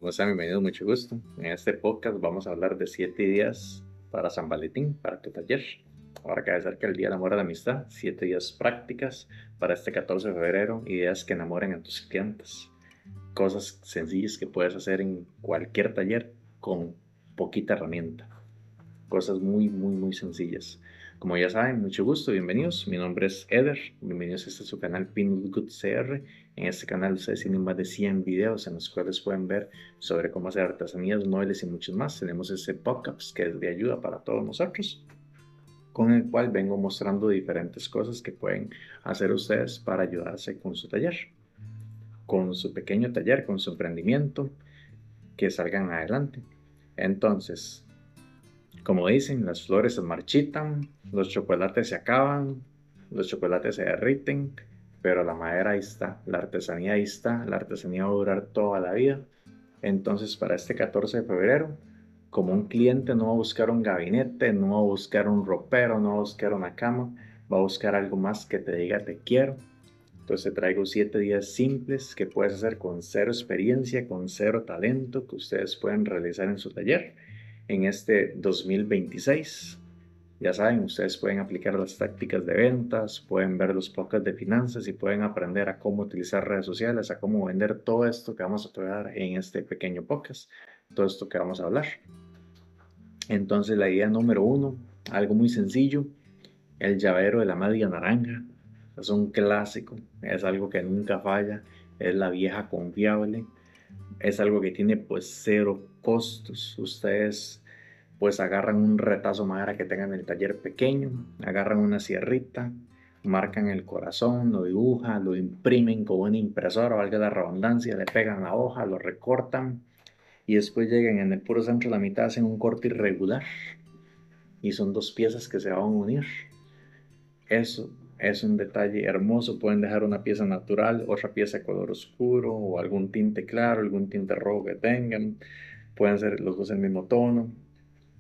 ¿Cómo están? Bienvenidos, mucho gusto. En este podcast vamos a hablar de 7 días para San Valentín, para tu taller. Ahora que va cerca el Día del Amor y la Amistad, 7 días prácticas para este 14 de febrero, ideas que enamoren a tus clientes. Cosas sencillas que puedes hacer en cualquier taller con poquita herramienta. Cosas muy sencillas. Como ya saben, mucho gusto, bienvenidos. Mi nombre es Eder, bienvenidos a este su canal Pinwood Good CR. En este canal ustedes tienen más de 100 videos en los cuales pueden ver sobre cómo hacer artesanías, muebles y muchos más. Tenemos ese podcast que es de ayuda para todos nosotros, con el cual vengo mostrando diferentes cosas que pueden hacer ustedes para ayudarse con su taller, con su pequeño taller, con su emprendimiento, que salgan adelante. Entonces, como dicen, las flores se marchitan, los chocolates se acaban, los chocolates se derriten, pero la madera ahí está, la artesanía ahí está, la artesanía va a durar toda la vida. Entonces, para este 14 de febrero, como un cliente no va a buscar un gabinete, no va a buscar un ropero, no va a buscar una cama, va a buscar algo más que te diga te quiero. Entonces te traigo 7 días simples que puedes hacer con cero experiencia, con cero talento, que ustedes pueden realizar en su taller en este 2026. Ya saben, ustedes pueden aplicar las tácticas de ventas, pueden ver los podcasts de finanzas y pueden aprender a cómo utilizar redes sociales, a cómo vender todo esto que vamos a tratar en este pequeño podcast, todo esto que vamos a hablar. Entonces la idea número uno, algo muy sencillo, el llavero de la media naranja. Es un clásico, es algo que nunca falla, es la vieja confiable, es algo que tiene pues cero costos. Ustedes pues agarran un retazo de madera que tengan en el taller pequeño, agarran una sierrita, marcan el corazón, lo dibujan, lo imprimen con una impresora, valga la redundancia, le pegan la hoja, lo recortan y después llegan en el puro centro de la mitad, hacen un corte irregular y son dos piezas que se van a unir. Eso es un detalle hermoso. Pueden dejar una pieza natural, otra pieza de color oscuro o algún tinte claro, algún tinte rojo que tengan. Pueden ser los dos el mismo tono.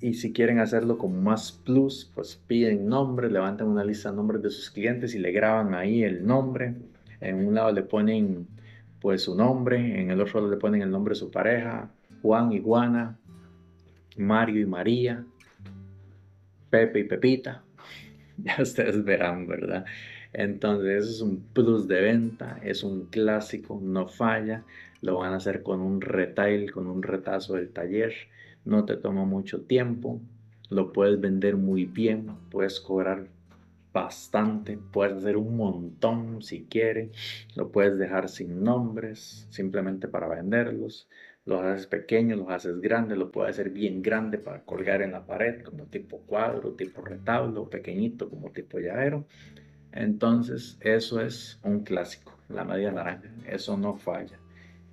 Y si quieren hacerlo con más plus, pues piden nombres, levantan una lista de nombres de sus clientes y le graban ahí el nombre. En un lado le ponen pues su nombre, en el otro lado le ponen el nombre de su pareja, Juan y Juana, Mario y María, Pepe y Pepita. Ya ustedes verán, ¿verdad? Entonces, eso es un plus de venta, es un clásico, no falla. Lo van a hacer con un retail, con un retazo del taller. No te toma mucho tiempo. Lo puedes vender muy bien, puedes cobrar bastante, puedes hacer un montón si quieres. Lo puedes dejar sin nombres, simplemente para venderlos. Los haces pequeños, los haces grandes, lo puedes hacer bien grande para colgar en la pared, como tipo cuadro, tipo retablo, pequeñito como tipo llavero. Entonces, eso es un clásico, la media naranja. Eso no falla.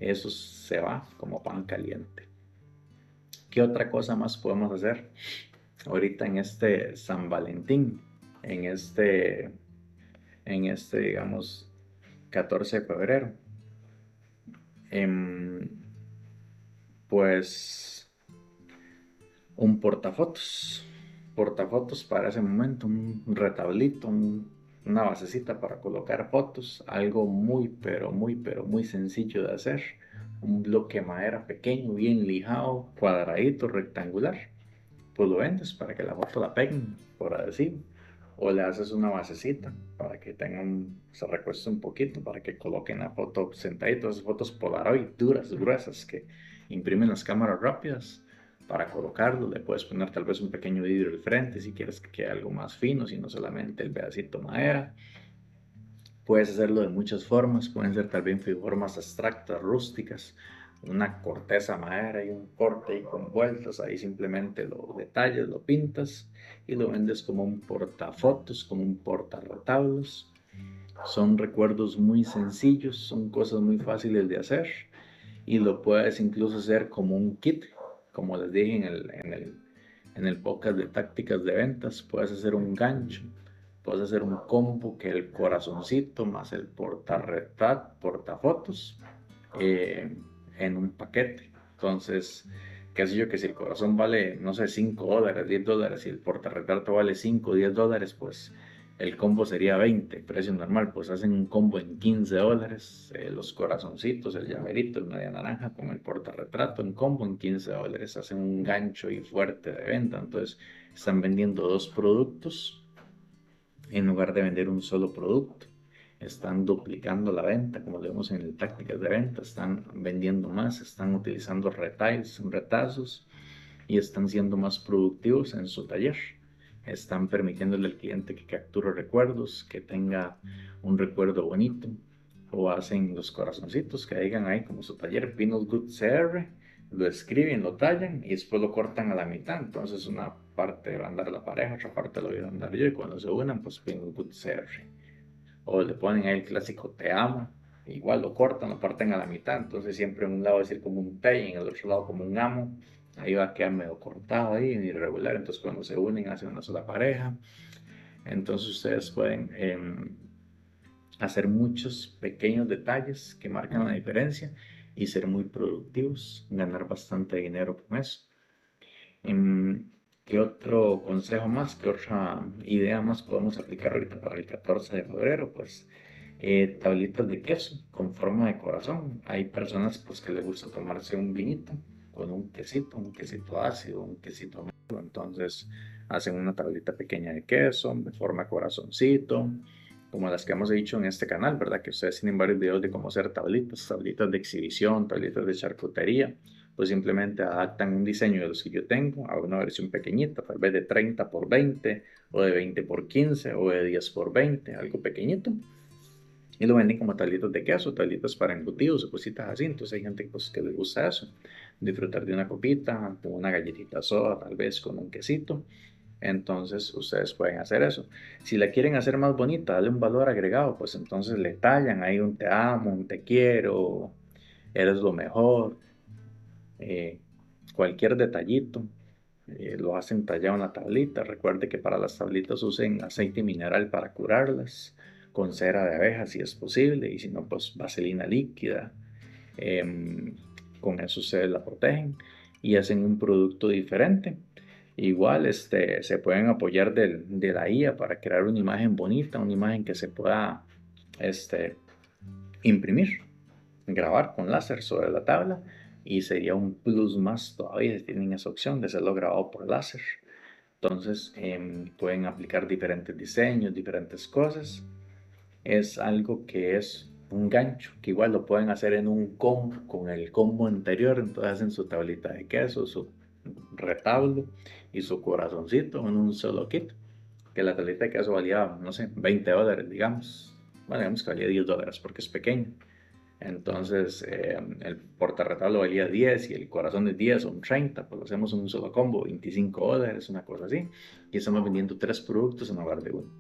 Eso se va como pan caliente. ¿Qué otra cosa más podemos hacer ahorita en este San Valentín? En digamos, 14 de febrero. Em, pues un portafotos. Portafotos para ese momento, un retablito, una basecita para colocar fotos, algo muy sencillo de hacer. Un bloque de madera pequeño, bien lijado, cuadradito, rectangular. Pues lo vendes para que la foto la peguen por adhesivo. O le haces una basecita para que tengan, se recueste un poquito, para que coloquen la foto sentadita. Esas fotos Polaroid duras, gruesas que imprimen las cámaras rápidas. Para colocarlo, le puedes poner tal vez un pequeño vidrio al frente si quieres que quede algo más fino, si no solamente el pedacito de madera. Puedes hacerlo de muchas formas, pueden ser tal vez formas abstractas, rústicas, una corteza madera y un corte y con vueltas, ahí simplemente lo detallas, lo pintas y lo vendes como un portafotos, como un portarretablos. Son recuerdos muy sencillos, son cosas muy fáciles de hacer y lo puedes incluso hacer como un kit, como les dije en el podcast de tácticas de ventas, puedes hacer un gancho, puedes hacer un combo que el corazoncito más el portafotos eh, en un paquete. Entonces, qué sé yo, que si el corazón vale, no sé, $5, $10, y el portarretrato vale $5 o $10, pues el combo sería 20, precio normal, pues hacen un combo en $15, los corazoncitos, el llaverito, el media naranja con el portarretrato, en combo en $15, hacen un gancho y fuerte de venta, entonces están vendiendo dos productos en lugar de vender un solo producto. Están duplicando la venta, como lo vemos en el tácticas de venta, están vendiendo más, están utilizando retazos y están siendo más productivos en su taller. Están permitiéndole al cliente que capture recuerdos, que tenga un recuerdo bonito, o hacen los corazoncitos que digan ahí como su taller Pinot Good CR, lo escriben, lo tallan y después lo cortan a la mitad. Entonces una parte va a andar la pareja, otra parte lo voy a andar yo y cuando se unan pues Pinot Good CR. O le ponen ahí el clásico te amo, igual lo cortan, lo parten a la mitad, entonces siempre en un lado va a decir como un te y en el otro lado como un amo, ahí va a quedar medio cortado ahí, irregular, entonces cuando se unen hacen una sola pareja, entonces ustedes pueden hacer muchos pequeños detalles que marcan la diferencia y ser muy productivos, ganar bastante dinero con eso. ¿Qué otro consejo más? ¿Qué otra idea más podemos aplicar ahorita para el 14 de febrero? Pues tablitas de queso con forma de corazón. Hay personas pues que les gusta tomarse un vinito con un quesito ácido, un quesito amargo. Entonces hacen una tablita pequeña de queso de forma de corazoncito, como las que hemos dicho en este canal, ¿verdad? Que ustedes tienen varios videos de cómo hacer tablitas, tablitas de exhibición, tablitas de charcutería. Pues simplemente adaptan un diseño de los que yo tengo a una versión pequeñita, tal vez de 30 por 20 o de 20 por 15 o de 10 por 20, algo pequeñito. Y lo venden como tablitas de queso, tablitas para embutidos o cositas así. Entonces hay gente pues, que les gusta eso, disfrutar de una copita, con una galletita soda, tal vez con un quesito. Entonces ustedes pueden hacer eso. Si la quieren hacer más bonita, darle un valor agregado, pues entonces le tallan ahí un te amo, un te quiero, eres lo mejor, eh, cualquier detallito. Lo hacen tallado en la tablita. Recuerde que para las tablitas usen aceite mineral para curarlas, con cera de abeja si es posible, y si no, pues vaselina líquida. Em, con eso ustedes la protegen y hacen un producto diferente. Igual se pueden apoyar de la IA para crear una imagen bonita, una imagen que se pueda este, imprimir, grabar con láser sobre la tabla y sería un plus más todavía si tienen esa opción de hacerlo grabado por láser. Entonces pueden aplicar diferentes diseños, diferentes cosas. Es algo que es un gancho, que igual lo pueden hacer en un combo con el combo anterior. Entonces hacen su tablita de queso, su retablo y su corazoncito en un solo kit. Que la tablita de queso valía, no sé, $20, digamos. Bueno, digamos que valía $10 porque es pequeño. Entonces, el portarretablo valía 10 y el corazón de 10 son 30, pues lo hacemos en un solo combo, $25, una cosa así. Y estamos vendiendo tres productos en lugar de uno.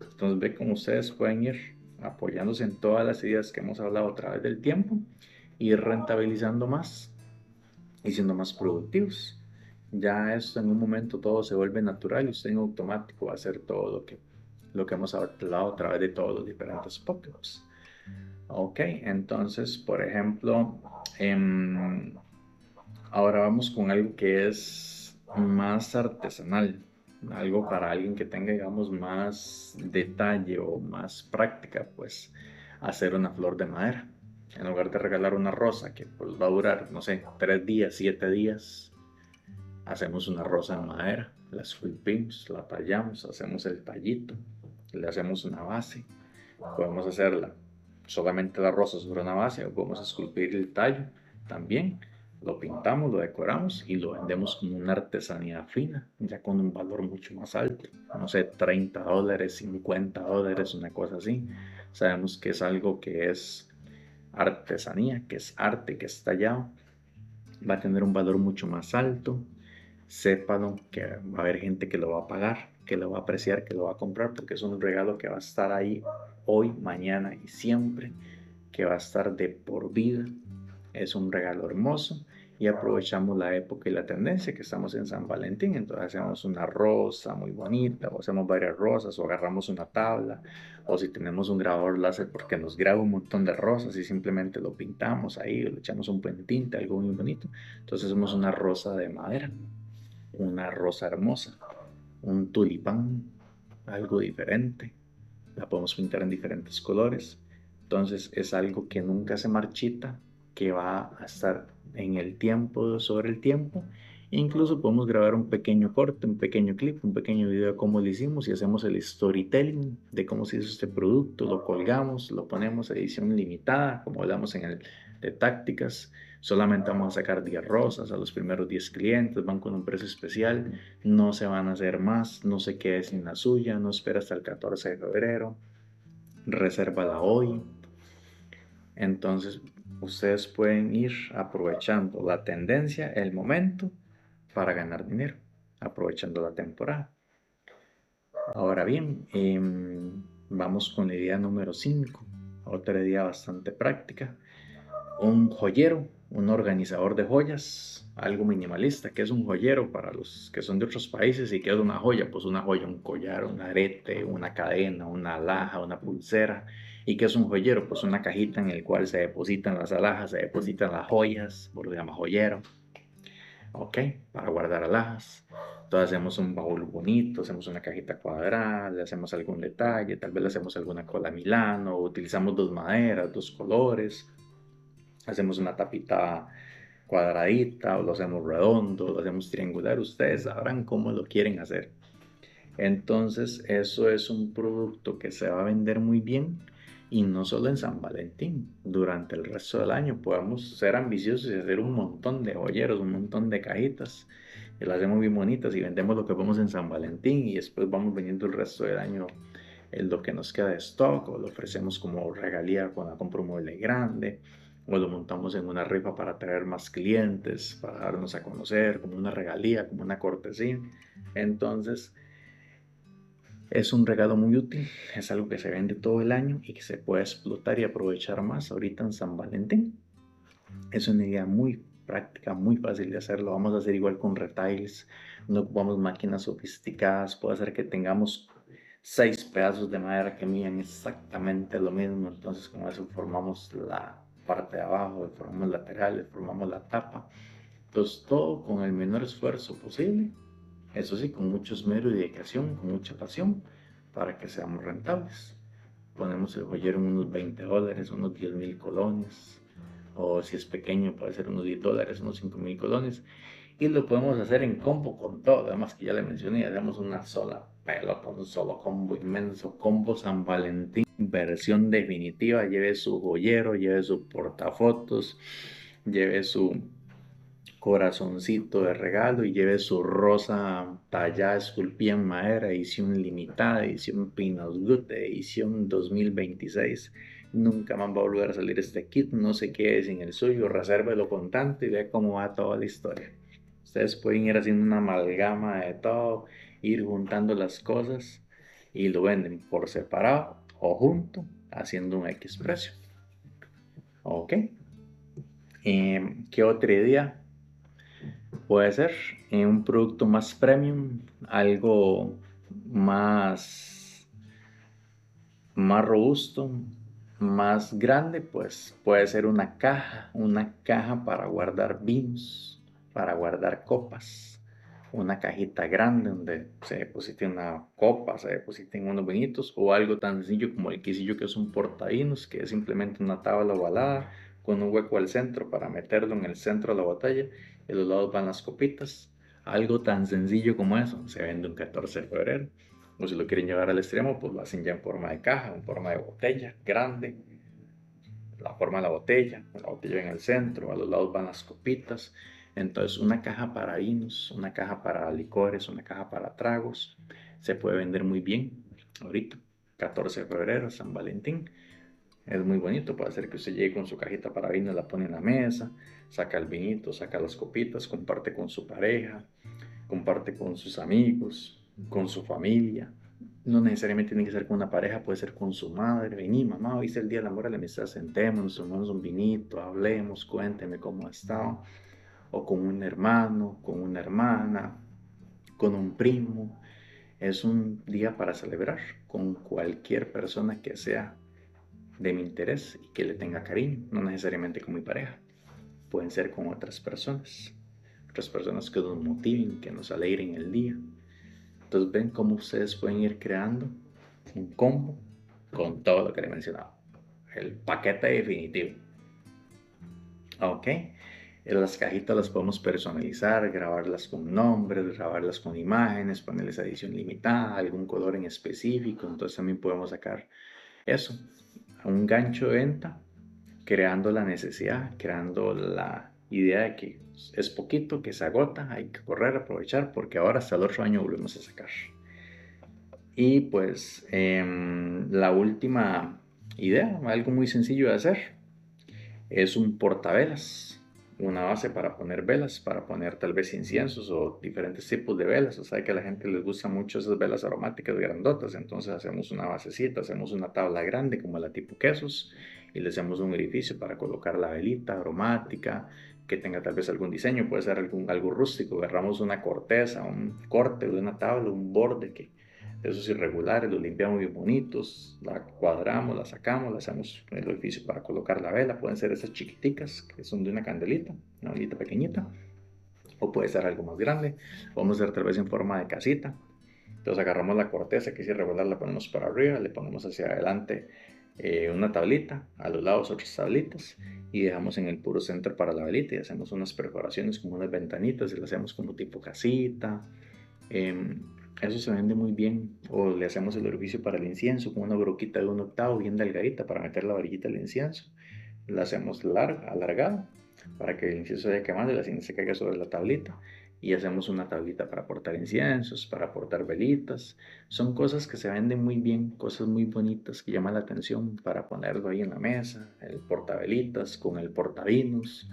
Entonces, ve cómo ustedes pueden ir apoyándose en todas las ideas que hemos hablado a través del tiempo, ir rentabilizando más y siendo más productivos. Ya esto en un momento todo se vuelve natural y usted en automático va a hacer todo lo que hemos hablado a través de todos los diferentes podcasts. Ok, entonces, por ejemplo, ahora vamos con algo que es más artesanal, algo para alguien que tenga, digamos, más detalle o más práctica, pues hacer una flor de madera. En lugar de regalar una rosa que pues, va a durar, no sé, 3 días, 7 días, hacemos una rosa en madera, la esculpimos, la tallamos, hacemos el tallito, le hacemos una base. Podemos hacerla solamente la rosa sobre una base o podemos esculpir el tallo también. Lo pintamos, lo decoramos y lo vendemos como una artesanía fina, ya con un valor mucho más alto. No sé, $30, $50, una cosa así. Sabemos que es algo que es artesanía, que es arte, que es tallado. Va a tener un valor mucho más alto. Sépalo que va a haber gente que lo va a pagar, que lo va a apreciar, que lo va a comprar, porque es un regalo que va a estar ahí hoy, mañana y siempre, que va a estar de por vida. Es un regalo hermoso y aprovechamos la época y la tendencia que estamos en San Valentín. Entonces hacemos una rosa muy bonita, o hacemos varias rosas, o agarramos una tabla, o si tenemos un grabador láser, porque nos graba un montón de rosas y simplemente lo pintamos ahí, le echamos un buen tinte, algo muy bonito. Entonces hacemos una rosa de madera, una rosa hermosa, un tulipán, algo diferente. La podemos pintar en diferentes colores. Entonces es algo que nunca se marchita, que va a estar en el tiempo, sobre el tiempo. Incluso podemos grabar un pequeño corte, un pequeño clip, un pequeño video de cómo lo hicimos y hacemos el storytelling de cómo se hizo este producto, lo colgamos, lo ponemos a edición limitada, como hablamos en el de tácticas. Solamente vamos a sacar 10 rosas a los primeros 10 clientes, van con un precio especial, no se van a hacer más, no se quede sin la suya, no espera hasta el 14 de febrero, resérvala hoy. Entonces, ustedes pueden ir aprovechando la tendencia, el momento, para ganar dinero, aprovechando la temporada. Ahora bien, vamos con la idea número 5, otra idea bastante práctica. Un joyero, un organizador de joyas, algo minimalista. ¿Qué es un joyero para los que son de otros países y qué es una joya? Pues una joya, un collar, un arete, una cadena, una alhaja, una pulsera. ¿Y qué es un joyero? Pues una cajita en la cual se depositan las alhajas, se depositan las joyas, por lo que se llama joyero. Ok, para guardar alhajas. Entonces hacemos un baúl bonito, hacemos una cajita cuadrada, le hacemos algún detalle, tal vez le hacemos alguna cola Milano, utilizamos dos maderas, dos colores, hacemos una tapita cuadradita o lo hacemos redondo, lo hacemos triangular, ustedes sabrán cómo lo quieren hacer. Entonces eso es un producto que se va a vender muy bien y no solo en San Valentín, durante el resto del año podemos ser ambiciosos y hacer un montón de joyeros, un montón de cajitas y las hacemos bien bonitas y vendemos lo que podemos en San Valentín y después vamos vendiendo el resto del año lo que nos queda de stock o lo ofrecemos como regalía cuando la compra un mueble grande o lo montamos en una rifa para atraer más clientes, para darnos a conocer como una regalía, como una cortesía. Entonces es un regalo muy útil, es algo que se vende todo el año y que se puede explotar y aprovechar más ahorita en San Valentín. Es una idea muy práctica, muy fácil de hacerlo. Vamos a hacer igual con retails. No ocupamos máquinas sofisticadas. Puede ser que tengamos 6 pedazos de madera que miden exactamente lo mismo. Entonces con eso formamos la parte de abajo, formamos laterales, formamos la tapa. Entonces todo con el menor esfuerzo posible. Eso sí, con mucho esmero y dedicación, con mucha pasión, para que seamos rentables. Ponemos el joyero en unos $20, unos 10,000 colones, o si es pequeño puede ser unos $10, unos 5,000 colones, y lo podemos hacer en combo con todo. Además que ya le mencioné, hacemos una sola pelota, un solo combo inmenso, combo San Valentín, versión definitiva. Lleve su joyero, lleve su portafotos, lleve su corazoncito de regalo y lleve su rosa tallada, esculpida en madera, edición limitada, edición Pinot Good, edición 2026. Nunca más va a volver a salir este kit, no se quede sin el suyo, resérvelo con tanto y ve cómo va toda la historia. Ustedes pueden ir haciendo una amalgama de todo, ir juntando las cosas y lo venden por separado o junto, haciendo un X precio. Ok. ¿Qué otra idea? Puede ser un producto más premium, algo más, más robusto, más grande, pues puede ser una caja para guardar vinos, para guardar copas, una cajita grande donde se deposite una copa, se depositen unos vinitos o algo tan sencillo como el quesillo, que es un portavinos, que es simplemente una tabla ovalada con un hueco al centro para meterlo en el centro de la botella y a los lados van las copitas. Algo tan sencillo como eso se vende un 14 de febrero. O si lo quieren llevar al extremo, pues lo hacen ya en forma de caja, en forma de botella grande, la forma de la botella en el centro, a los lados van las copitas. Entonces, una caja para vinos, una caja para licores, una caja para tragos, se puede vender muy bien ahorita, 14 de febrero, San Valentín. Es muy bonito, puede ser que usted llegue con su cajita para vino, la pone en la mesa, saca el vinito, saca las copitas, comparte con su pareja, comparte con sus amigos, con su familia. No necesariamente tiene que ser con una pareja, puede ser con su madre. Vení, mamá, hoy es el día del amor y la amistad, sentémonos, tomemos un vinito, hablemos, cuénteme cómo ha estado. O con un hermano, con una hermana, con un primo. Es un día para celebrar con cualquier persona que sea de mi interés y que le tenga cariño, no necesariamente con mi pareja. Pueden ser con otras personas que nos motiven, que nos alegren el día. Entonces ven cómo ustedes pueden ir creando un combo con todo lo que les he mencionado. El paquete definitivo. Ok. Las cajitas las podemos personalizar, grabarlas con nombres, grabarlas con imágenes, ponerles edición limitada, algún color en específico. Entonces también podemos sacar eso, un gancho de venta, creando la necesidad, creando la idea de que es poquito, que se agota, hay que correr, aprovechar, porque ahora hasta el otro año volvemos a sacar. Y pues la última idea, algo muy sencillo de hacer, es un portavelas, una base para poner velas, para poner tal vez inciensos o diferentes tipos de velas. O sea que a la gente les gusta mucho esas velas aromáticas grandotas, entonces hacemos una basecita, hacemos una tabla grande como la tipo quesos y le hacemos un orificio para colocar la velita aromática que tenga tal vez algún diseño, puede ser algo rústico, agarramos una corteza, un corte de una tabla, un borde que de esos irregulares, los limpiamos bien bonitos, la cuadramos, la sacamos, le hacemos el orificio para colocar la vela, pueden ser esas chiquiticas que son de una candelita, una velita pequeñita, o puede ser algo más grande, podemos hacer tal vez en forma de casita. Entonces agarramos la corteza que es irregular, la ponemos para arriba, le ponemos hacia adelante una tablita, a los lados otras tablitas y dejamos en el puro centro para la velita y hacemos unas perforaciones como unas ventanitas y lo hacemos como tipo casita. Eso se vende muy bien. O le hacemos el orificio para el incienso con una broquita de 1/8 bien delgadita para meter la varillita del incienso. La hacemos larga, alargada para que el incienso vaya quemando y la ceniza se caiga sobre la tablita. Y hacemos una tablita para portar inciensos, para portar velitas. Son cosas que se venden muy bien, cosas muy bonitas que llaman la atención para ponerlo ahí en la mesa. El portavelitas con el portavinos,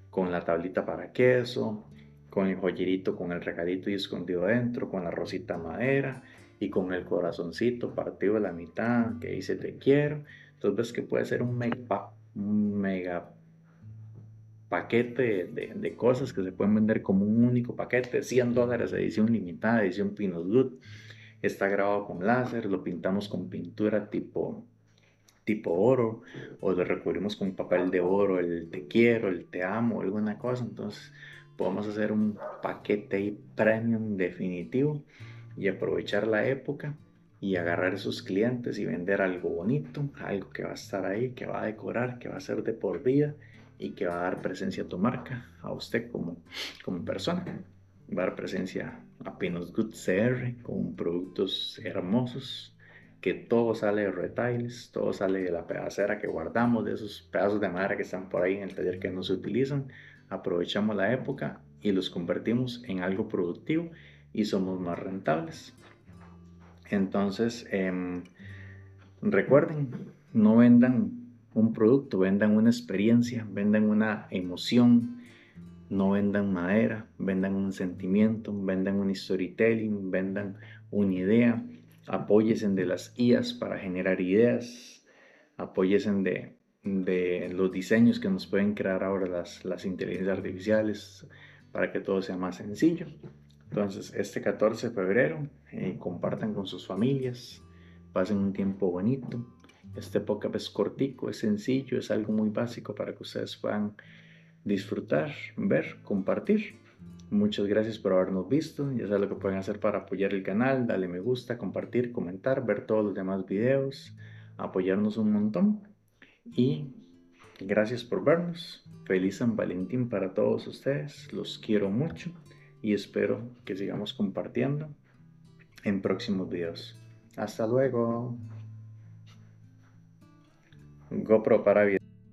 con la tablita para queso, con el joyerito, con el regalito y escondido dentro, con la rosita madera y con el corazoncito partido a la mitad que dice te quiero. Entonces ves que puede ser un mega paquete de cosas que se pueden vender como un único paquete, $100, edición limitada, edición Pinot Good. Está grabado con láser, lo pintamos con pintura tipo oro, o lo recubrimos con papel de oro, el te quiero, el te amo, alguna cosa. Entonces podemos hacer un paquete ahí premium definitivo y aprovechar la época y agarrar esos clientes y vender algo bonito, algo que va a estar ahí, que va a decorar, que va a ser de por vida y que va a dar presencia a tu marca, a usted como persona. Va a dar presencia a Pinos Good CR con productos hermosos, que todo sale de retails, todo sale de la pedacera que guardamos, de esos pedazos de madera que están por ahí en el taller que no se utilizan. Aprovechamos la época y los convertimos en algo productivo y somos más rentables. Entonces, recuerden, no vendan un producto, vendan una experiencia, vendan una emoción, no vendan madera, vendan un sentimiento, vendan un storytelling, vendan una idea, apóyense de las IAs para generar ideas, apóyense de los diseños que nos pueden crear ahora las inteligencias artificiales para que todo sea más sencillo. Entonces, este 14 de febrero, compartan con sus familias, pasen un tiempo bonito. Este podcast es cortico, es sencillo, es algo muy básico para que ustedes puedan disfrutar, ver, compartir. Muchas gracias por habernos visto. Ya saben lo que pueden hacer para apoyar el canal. Dale me gusta, compartir, comentar, ver todos los demás videos, apoyarnos un montón. Y gracias por vernos. Feliz San Valentín para todos ustedes. Los quiero mucho y espero que sigamos compartiendo en próximos videos. Hasta luego. GoPro para video.